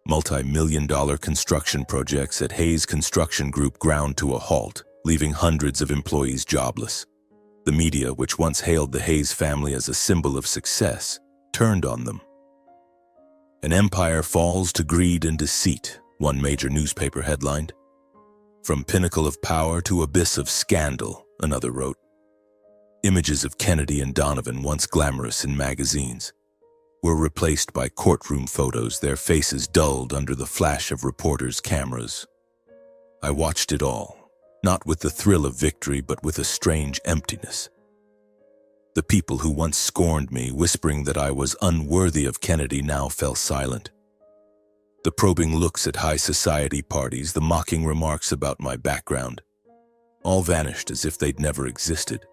Speaker 1: Multi-million-dollar construction projects at Hayes Construction Group ground to a halt, leaving hundreds of employees jobless. The media, which once hailed the Hayes family as a symbol of success, turned on them. "An empire falls to greed and deceit," one major newspaper headlined. "From pinnacle of power to abyss of scandal," another wrote. Images of Kennedy and Donovan, once glamorous in magazines, were replaced by courtroom photos, their faces dulled under the flash of reporters' cameras. I watched it all, not with the thrill of victory, but with a strange emptiness. The people who once scorned me, whispering that I was unworthy of Kennedy, now fell silent. The probing looks at high society parties, the mocking remarks about my background, all vanished as if they'd never existed.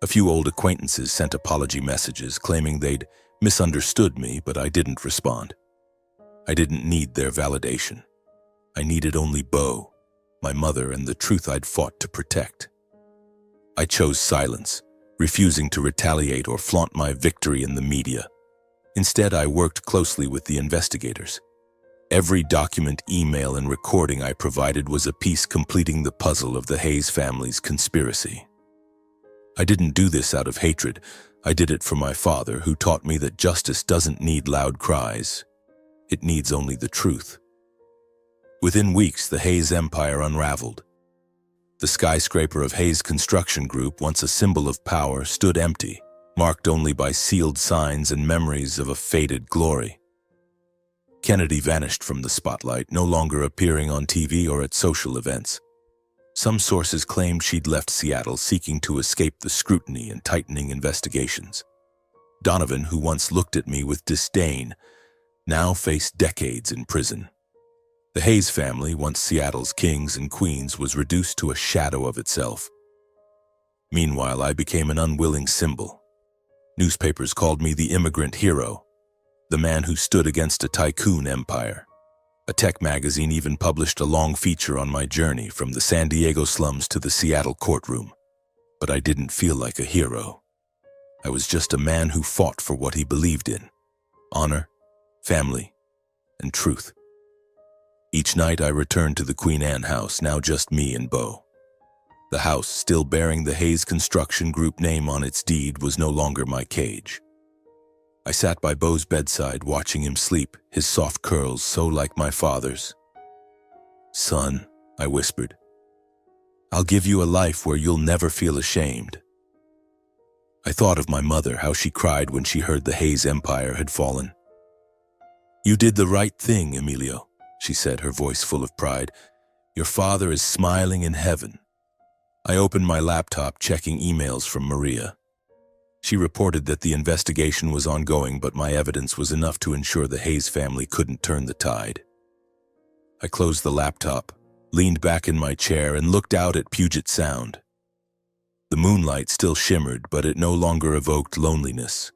Speaker 1: A few old acquaintances sent apology messages claiming they'd misunderstood me, but I didn't respond. I didn't need their validation. I needed only Bo, my mother, and the truth I'd fought to protect. I chose silence, refusing to retaliate or flaunt my victory in the media. Instead, I worked closely with the investigators. Every document, email, and recording I provided was a piece completing the puzzle of the Hayes family's conspiracy. I didn't do this out of hatred. I did it for my father, who taught me that justice doesn't need loud cries. It needs only the truth. Within weeks, the Hayes empire unraveled. The skyscraper of Hayes Construction Group, once a symbol of power, stood empty, marked only by sealed signs and memories of a faded glory. Kennedy vanished from the spotlight, no longer appearing on TV or at social events. Some sources claimed she'd left Seattle, seeking to escape the scrutiny and tightening investigations. Donovan, who once looked at me with disdain, now faced decades in prison. The Hayes family, once Seattle's kings and queens, was reduced to a shadow of itself. Meanwhile, I became an unwilling symbol. Newspapers called me the immigrant hero, the man who stood against a tycoon empire. A tech magazine even published a long feature on my journey from the San Diego slums to the Seattle courtroom. But I didn't feel like a hero. I was just a man who fought for what he believed in: honor, family, and truth. Each night I returned to the Queen Anne house, now just me and Bo. The house, still bearing the Hayes Construction Group name on its deed, was no longer my cage. I sat by Bo's bedside, watching him sleep, his soft curls so like my father's. "Son," I whispered, "I'll give you a life where you'll never feel ashamed." I thought of my mother, how she cried when she heard the Hayes empire had fallen. "You did the right thing, Emilio," she said, her voice full of pride. "Your father is smiling in heaven." I opened my laptop, checking emails from Maria. She reported that the investigation was ongoing, but my evidence was enough to ensure the Hayes family couldn't turn the tide. I closed the laptop, leaned back in my chair, and looked out at Puget Sound. The moonlight still shimmered, but it no longer evoked loneliness.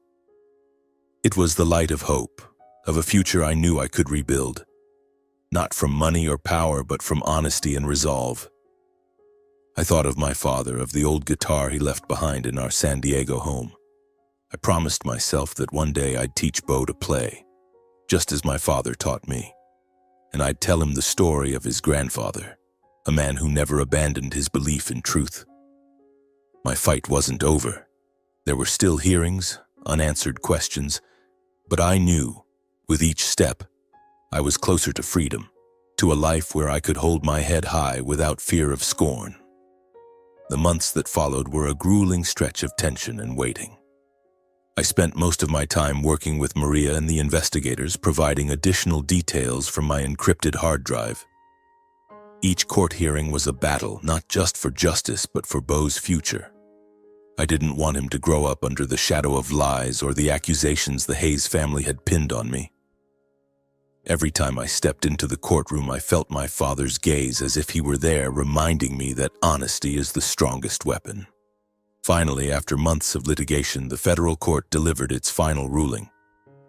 Speaker 1: It was the light of hope, of a future I knew I could rebuild. Not from money or power, but from honesty and resolve. I thought of my father, of the old guitar he left behind in our San Diego home. I promised myself that one day I'd teach Bo to play, just as my father taught me. And I'd tell him the story of his grandfather, a man who never abandoned his belief in truth. My fight wasn't over. There were still hearings, unanswered questions, but I knew, with each step, I was closer to freedom, to a life where I could hold my head high without fear of scorn. The months that followed were a grueling stretch of tension and waiting. I spent most of my time working with Maria and the investigators, providing additional details from my encrypted hard drive. Each court hearing was a battle, not just for justice, but for Bo's future. I didn't want him to grow up under the shadow of lies or the accusations the Hayes family had pinned on me. Every time I stepped into the courtroom, I felt my father's gaze, as if he were there, reminding me that honesty is the strongest weapon. Finally, after months of litigation, the federal court delivered its final ruling.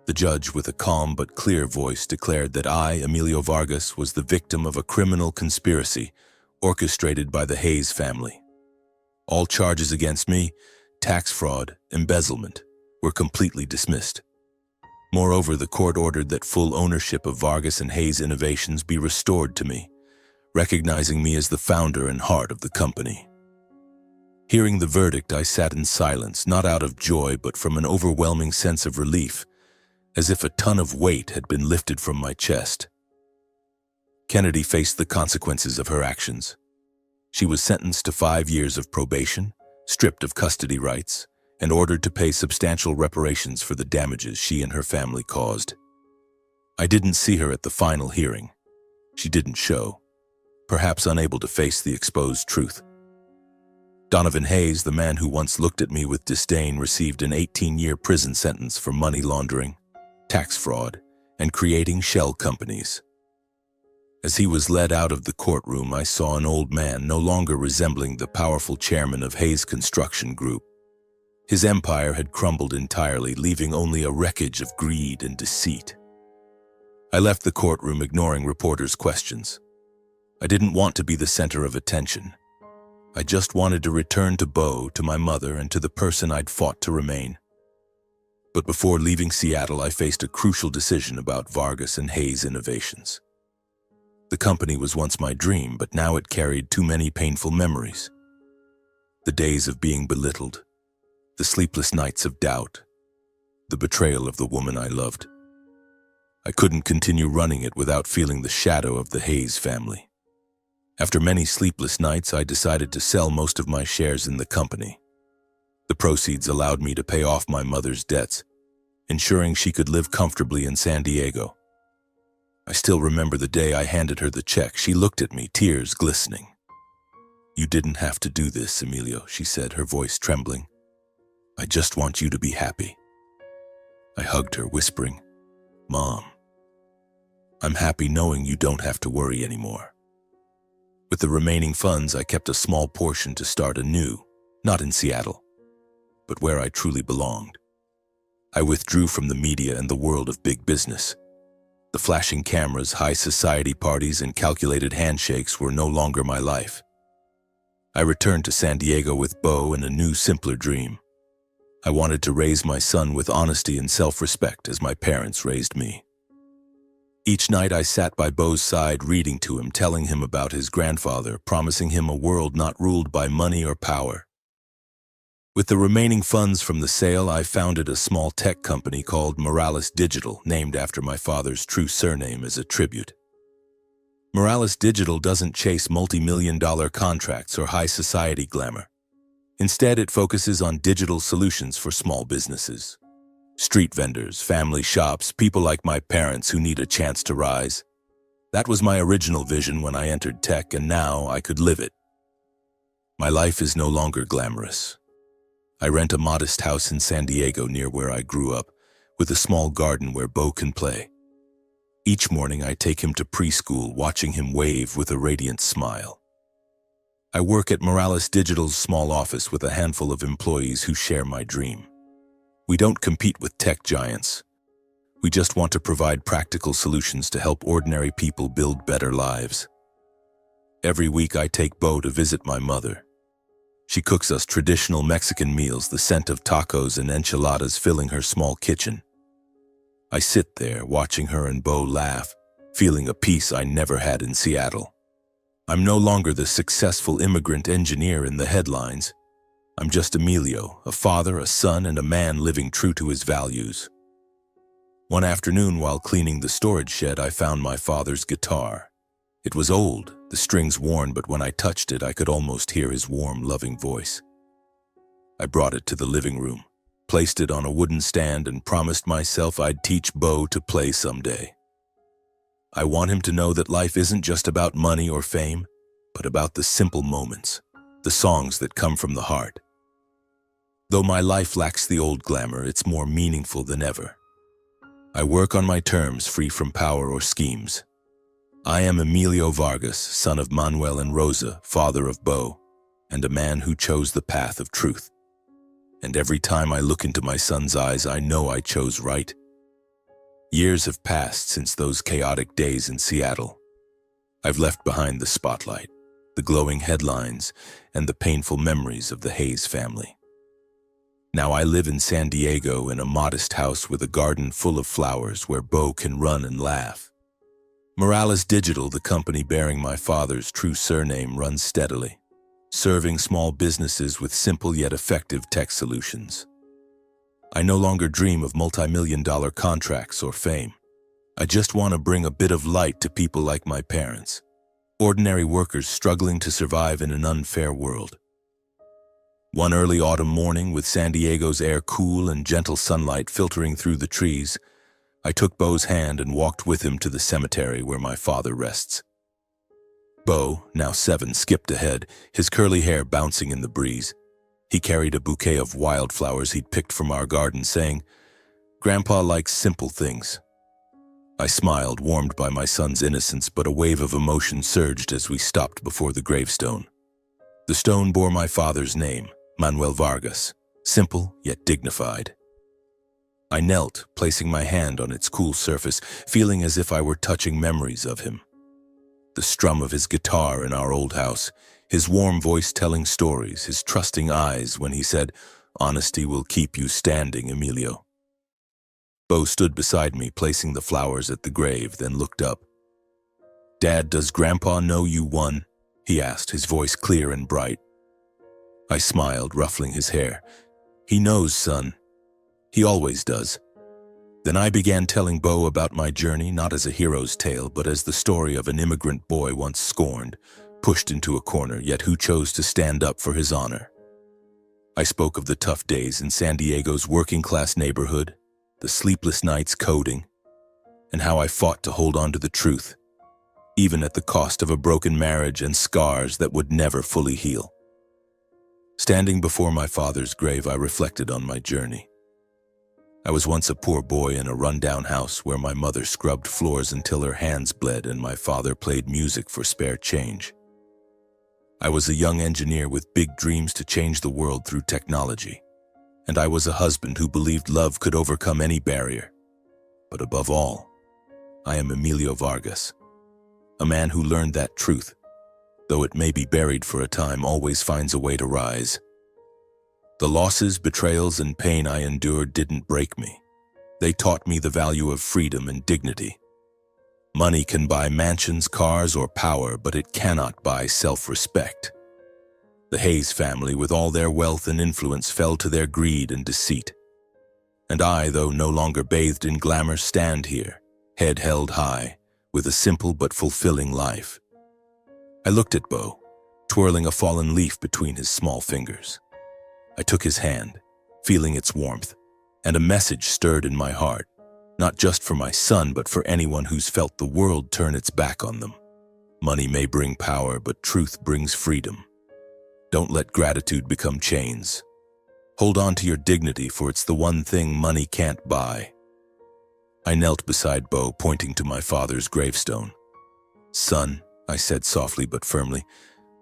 Speaker 1: The judge, with a calm but clear voice, declared that I, Emilio Vargas, was the victim of a criminal conspiracy orchestrated by the Hayes family. All charges against me, tax fraud, embezzlement, were completely dismissed. Moreover, the court ordered that full ownership of Vargas and Hayes Innovations be restored to me, recognizing me as the founder and heart of the company. Hearing the verdict, I sat in silence, not out of joy, but from an overwhelming sense of relief, as if a ton of weight had been lifted from my chest. Kennedy faced the consequences of her actions. She was sentenced to 5 years of probation, stripped of custody rights, and ordered to pay substantial reparations for the damages she and her family caused. I didn't see her at the final hearing. She didn't show, perhaps unable to face the exposed truth. Donovan Hayes, the man who once looked at me with disdain, received an 18-year prison sentence for money laundering, tax fraud, and creating shell companies. As he was led out of the courtroom, I saw an old man no longer resembling the powerful chairman of Hayes Construction Group. His empire had crumbled entirely, leaving only a wreckage of greed and deceit. I left the courtroom, ignoring reporters' questions. I didn't want to be the center of attention. I just wanted to return to Bo, to my mother, and to the person I'd fought to remain. But before leaving Seattle, I faced a crucial decision about Vargas and Hayes Innovations. The company was once my dream, but now it carried too many painful memories. The days of being belittled, the sleepless nights of doubt, the betrayal of the woman I loved. I couldn't continue running it without feeling the shadow of the Hayes family. After many sleepless nights, I decided to sell most of my shares in the company. The proceeds allowed me to pay off my mother's debts, ensuring she could live comfortably in San Diego. I still remember the day I handed her the check. She looked at me, tears glistening. "You didn't have to do this, Emilio," she said, her voice trembling. "I just want you to be happy." I hugged her, whispering, "Mom, I'm happy knowing you don't have to worry anymore." With the remaining funds, I kept a small portion to start anew, not in Seattle, but where I truly belonged. I withdrew from the media and the world of big business. The flashing cameras, high society parties, and calculated handshakes were no longer my life. I returned to San Diego with Bo and a new, simpler dream. I wanted to raise my son with honesty and self-respect as my parents raised me. Each night I sat by Bo's side, reading to him, telling him about his grandfather, promising him a world not ruled by money or power. With the remaining funds from the sale, I founded a small tech company called Morales Digital, named after my father's true surname as a tribute. Morales Digital doesn't chase multi-million-dollar contracts or high society glamour. Instead, it focuses on digital solutions for small businesses. Street vendors, family shops, people like my parents who need a chance to rise. That was my original vision when I entered tech, and now I could live it. My life is no longer glamorous. I rent a modest house in San Diego near where I grew up, with a small garden where Bo can play. Each morning I take him to preschool, watching him wave with a radiant smile. I work at Morales Digital's small office with a handful of employees who share my dream. We don't compete with tech giants. We just want to provide practical solutions to help ordinary people build better lives. Every week I take Bo to visit my mother. She cooks us traditional Mexican meals, the scent of tacos and enchiladas filling her small kitchen. I sit there, watching her and Bo laugh, feeling a peace I never had in Seattle. I'm no longer the successful immigrant engineer in the headlines. I'm just Emilio, a father, a son, and a man living true to his values. One afternoon, while cleaning the storage shed, I found my father's guitar. It was old, the strings worn, but when I touched it, I could almost hear his warm, loving voice. I brought it to the living room, placed it on a wooden stand, and promised myself I'd teach Bo to play someday. I want him to know that life isn't just about money or fame, but about the simple moments, the songs that come from the heart. Though my life lacks the old glamour, it's more meaningful than ever. I work on my terms, free from power or schemes. I am Emilio Vargas, son of Manuel and Rosa, father of Bo, and a man who chose the path of truth. and every time I look into my son's eyes, I know I chose right. Years have passed since those chaotic days in Seattle. I've left behind the spotlight, the glowing headlines, and the painful memories of the Hayes family. Now I live in San Diego in a modest house with a garden full of flowers where Bo can run and laugh. Morales Digital, the company bearing my father's true surname, runs steadily, serving small businesses with simple yet effective tech solutions. I no longer dream of multi-million-dollar contracts or fame. I just want to bring a bit of light to people like my parents, ordinary workers struggling to survive in an unfair world. One early autumn morning, with San Diego's air cool and gentle sunlight filtering through the trees, I took Bo's hand and walked with him to the cemetery where my father rests. Bo, now 7, skipped ahead, his curly hair bouncing in the breeze. He carried a bouquet of wildflowers he'd picked from our garden, saying, "Grandpa likes simple things." I smiled, warmed by my son's innocence, but a wave of emotion surged as we stopped before the gravestone. The stone bore my father's name, Manuel Vargas, simple yet dignified. I knelt, placing my hand on its cool surface, feeling as if I were touching memories of him. The strum of his guitar in our old house, his warm voice telling stories, his trusting eyes when he said, "Honesty will keep you standing, Emilio." Bo stood beside me, placing the flowers at the grave, then looked up. "Dad, does Grandpa know you won?" he asked, his voice clear and bright. I smiled, ruffling his hair. "He knows, son. He always does." Then I began telling Bo about my journey, not as a hero's tale, but as the story of an immigrant boy once scorned, pushed into a corner, yet who chose to stand up for his honor. I spoke of the tough days in San Diego's working-class neighborhood, the sleepless nights coding, and how I fought to hold on to the truth, even at the cost of a broken marriage and scars that would never fully heal. Standing before my father's grave, I reflected on my journey. I was once a poor boy in a rundown house where my mother scrubbed floors until her hands bled and my father played music for spare change. I was a young engineer with big dreams to change the world through technology, and I was a husband who believed love could overcome any barrier. But above all, I am Emilio Vargas, a man who learned that truth, though it may be buried for a time, always finds a way to rise. The losses, betrayals, and pain I endured didn't break me. They taught me the value of freedom and dignity. Money can buy mansions, cars, or power, but it cannot buy self-respect. The Hayes family, with all their wealth and influence, fell to their greed and deceit. And I, though no longer bathed in glamour, stand here, head held high, with a simple but fulfilling life. I looked at Bo, twirling a fallen leaf between his small fingers. I took his hand, feeling its warmth, and a message stirred in my heart, not just for my son, but for anyone who's felt the world turn its back on them. Money may bring power, but truth brings freedom. Don't let gratitude become chains. Hold on to your dignity, for it's the one thing money can't buy. I knelt beside Bo, pointing to my father's gravestone. "Son," I said softly but firmly,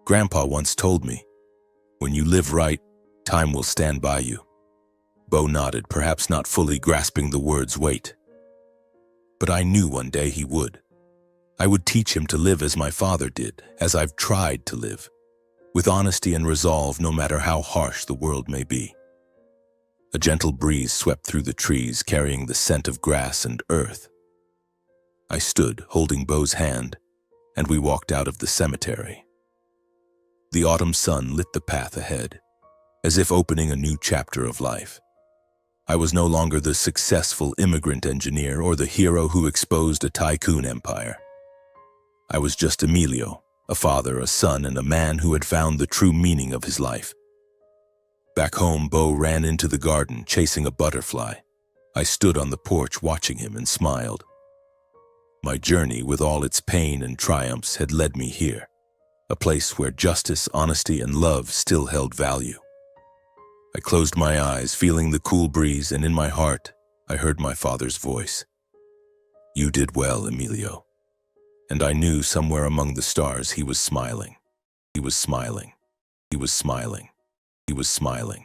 Speaker 1: "Grandpa once told me, when you live right, time will stand by you." Bo nodded, perhaps not fully grasping the word's weight. But I knew one day he would. I would teach him to live as my father did, as I've tried to live, with honesty and resolve, no matter how harsh the world may be. A gentle breeze swept through the trees, carrying the scent of grass and earth. I stood, holding Bo's hand, and we walked out of the cemetery. The autumn sun lit the path ahead, as if opening a new chapter of life. I was no longer the successful immigrant engineer or the hero who exposed a tycoon empire. I was just Emilio, a father, a son, and a man who had found the true meaning of his life. Back home, Bo ran into the garden, chasing a butterfly. I stood on the porch watching him and smiled. My journey, with all its pain and triumphs, had led me here, a place where justice, honesty, and love still held value. I closed my eyes, feeling the cool breeze, and in my heart, I heard my father's voice. "You did well, Emilio." And I knew somewhere among the stars he was smiling. He was smiling. He was smiling. He was smiling.